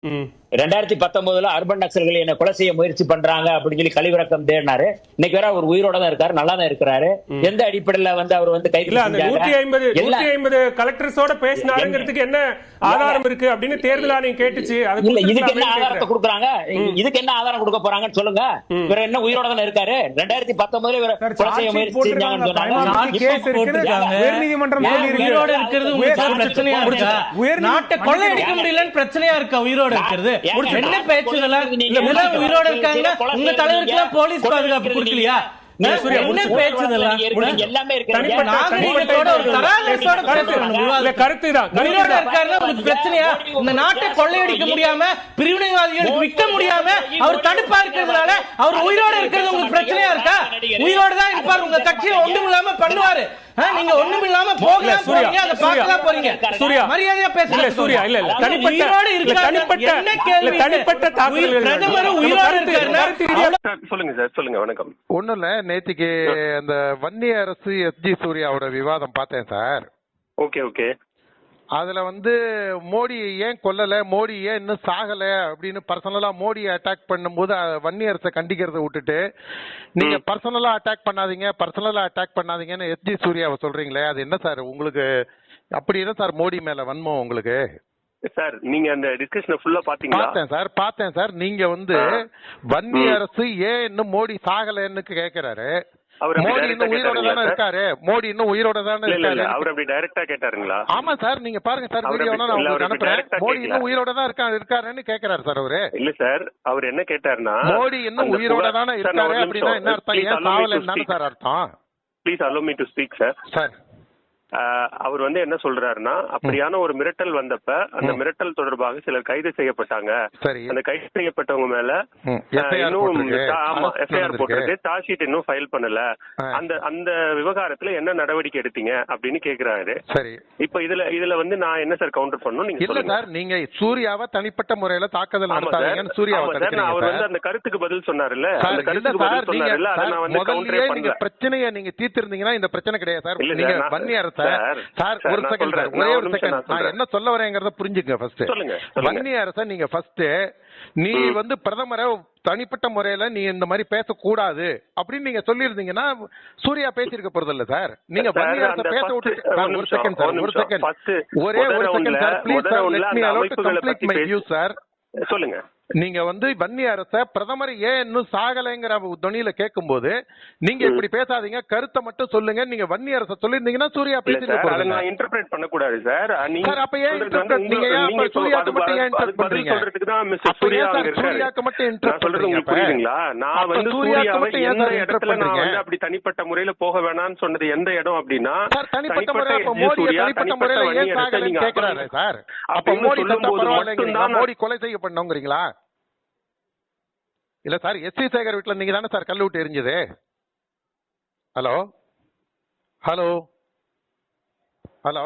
2019 urban நக்சல்கள் என்ன கொலை செய்ய முயற்சி பண்றாங்க அப்படின்னு சொல்லி கழிவிறக்கம் தேடினாரு. இன்னைக்கு வேற அவர் உயிரோட தான் இருக்காரு, நல்லா தான் இருக்கிறாரு. எந்த அடிப்படையில அவர் கைது செஞ்சாங்க? 150 கலெக்டர்ஸோட பேசினாருங்கிறதுக்கு என்ன ஆதாரம் இருக்கு அப்படின்னு தேர்தல் ஆணையம் கேட்டுச்சு. இதுக்கு என்ன ஆதாரத்தை கொடுக்குறாங்க? இதுக்கு என்ன ஆதாரம் கொடுக்க போறாங்கன்னு சொல்லுங்க. வேற என்ன உயிரோட தானே இருக்காரு? 2019 கொலை செய்ய முயற்சி செஞ்சாங்கன்னு சொன்னாங்க. உயர்நீதிமன்றம் உயிரோட இருக்கிறது உங்களுக்கு பிரச்சனையா இருக்கா? நாட்டை கொள்ளையடிக்க முடியலன்னு பிரச்சனையா இருக்கா உயிரோட இருக்கிறது? என்ன பேச்சுகளா? உயிரோட இருக்காங்க. உங்க தலைவருக்கு போலீஸ் பாதுகாப்பு கொடுக்கலையா? என்ன பேச்சுதெல்லாம் எல்லாமே பிரச்சனையா? இந்த நாட்டை கொள்ளையடிக்க முடியாம பிரிவினைவாதிகளுக்கு விற்க முடியாம அவர் தடுப்பா இருக்கிறதுனால அவர் உயிரோட இருக்கிறது உங்களுக்கு பிரச்சனையா இருக்கா? உயிரோட தான் இருப்பார். உங்க கட்சியை ஒன்றும் இல்லாம பண்ணுவாரு. நீங்க ஒண்ணும் இல்லாம போகலாம் போறீங்க, அதை பார்க்கலாம் போறீங்க. சூர்யா மரியாதையா பேசுங்க. சூர்யா இல்ல இல்ல தனிப்பட்ட தாக்குதல்கள் பிரதமர் உயிரோட இருக்காரு. சொல்லுங்க சார், சொல்லுங்க. வணக்கம். ஒண்ணும் இல்ல, நேத்திக்கு அந்த வன்னிய அரசு எஸ்ஜி சூர்யாவோட விவாதம் பார்த்தேன் சார். Okay okay. அதுல மோடி ஏன் கொல்லல, மோடி ஏன் இன்னும் சாகல அப்படின்னு பர்சனலா மோடியை அட்டாக் பண்ணும்போது வன்னிய அரசை கண்டிக்கிறத விட்டுட்டு நீங்க பர்சனலா அட்டாக் பண்ணாதீங்கன்னு எஸ்ஜி சூர்யாவை சொல்றீங்களே, அது என்ன சார் உங்களுக்கு? அப்படி என்ன சார் மோடி மேல வன்மம் உங்களுக்கு? சார் நீங்க அந்த டிஸ்கஷனை ஃபுல்லா பாத்தீங்களா? பார்த்தேன் சார். நீங்க வன்னிய அரசு ஏன் இன்னும் மோடி சாகலன்னு கேக்குறாரு. மோடி இன்னும் உயிரோட தானே இருக்காரு. அவர் அப்படி டைரக்டா கேட்டாருங்களா? ஆமா சார், நீங்க பாருங்க சார், வீடியோ நான் உங்களுக்கு அனுப்புறேன். மோடி இன்னும் உயிரோட தான் இருக்காருன்னு கேக்குறாரு சார் அவரு. இல்ல சார், அவர் என்ன கேட்டாருன்னா மோடி இன்னும் உயிரோட தானே இருக்காரு அப்படின்னா என்ன அர்த்தம்? ஏன் சாவலன்னு சார் அர்த்தம்? Please allow me to speak sir. Sir அவர் என்ன சொல்றாருன்னா, அப்படியான ஒரு மிரட்டல் வந்தப்ப அந்த மிரட்டல் தொடர்பாக சிலர் கைது செய்யப்பட்டாங்க. அந்த கைது செய்யப்பட்டவங்க மேல இன்னும் எஃப்ஐஆர் போட்டிருக்கு, சார்ஜ் ஷீட் இன்னும் ஃபைல் பண்ணல. அந்த விவகாரத்துல என்ன நடவடிக்கை எடுத்தீங்க அப்படின்னு கேக்குறாரு. சரி, இப்ப இதுல நான் என்ன சார் கவுண்டர் பண்ணணும்? நீங்க இல்ல சார், நீங்க சூர்யாவை தனிப்பட்ட முறையில தாக்குதல் நடத்தாதீங்கன்னு சூர்யாவை அவர் அந்த கருத்துக்கு பதில் சொன்னாருல்ல, அந்த கருத்துக்கு பதில் சொன்னாருல்ல, அதை நான் கவுண்டரே பண்ணல. பிரச்சனையை நீங்க தீர்த்திருந்தீங்கன்னா இந்த பிரச்சனை கிடையாது சார். நீங்க வன்னிய அரசு சார் ஒரு செகண்ட் சார், ஒரே ஒரு செகண்ட், நான் என்ன சொல்ல வரேங்கிறத புரிஞ்சுங்க. ஃபர்ஸ்ட் வன்னிய அரச நீங்க ஃபர்ஸ்ட் நீ பிரதமரை தனிப்பட்ட முறையில நீ இந்த மாதிரி பேசக்கூடாது அப்படின்னு நீங்க சொல்லியிருந்தீங்கன்னா சூர்யா பேசியிருக்க போறது இல்ல சார். நீங்க வன்னிய அரச பேச விட்டு ஒரு செகண்ட் சார், ஒரே ஒரு second sir please sir, let me allow to complete my view sir. சொல்லுங்க. நீங்க வன்னிய அரச பிரதமர் ஏன் இன்னும் சாகலைங்கிற துணியில கேட்கும் போது நீங்க இப்படி பேசாதீங்க, கருத்தை மட்டும் சொல்லுங்க. நீங்க வன்னிய அரச சொல்லிருந்தீங்க சூர்யா பேசிட்டு போறாரு. நான் இன்டர்பிரேட் பண்ண கூடாது சார். சார் அப்ப ஏன் நீங்க ஏன் சூர்யாக்கு மட்டும் ஏன் இன்டர்பிரேட் பண்றீங்க? சொல்றதுக்கு தான் மிஸ்டர் சூர்யா அங்க இருக்காரு. சூர்யாக்கு மட்டும் இன்டர்பிரேட் பண்றீங்க. புரியுதுங்களா? நான் சூர்யாவை எந்த இடத்துல நான் அப்படி தனிப்பட்ட முறையில போக வேணாம்னு சொன்னது எந்த இடம் அப்படின்னா, தனிப்பட்ட முறையில மோடி தனிப்பட்ட முறையில ஏன் சாகலைன்னு கேக்குறாரு சார். அப்ப மோடி சத்தா பரவாயில்லைங்க, மோடி கொலை செய்யப்படணும்ங்கறீங்களா? இல்ல சார், எஸ்வி சேகர் வீட்டுல நீங்க தானே சார் கல்லு விட்டு எரிஞ்சது? Hello hello hello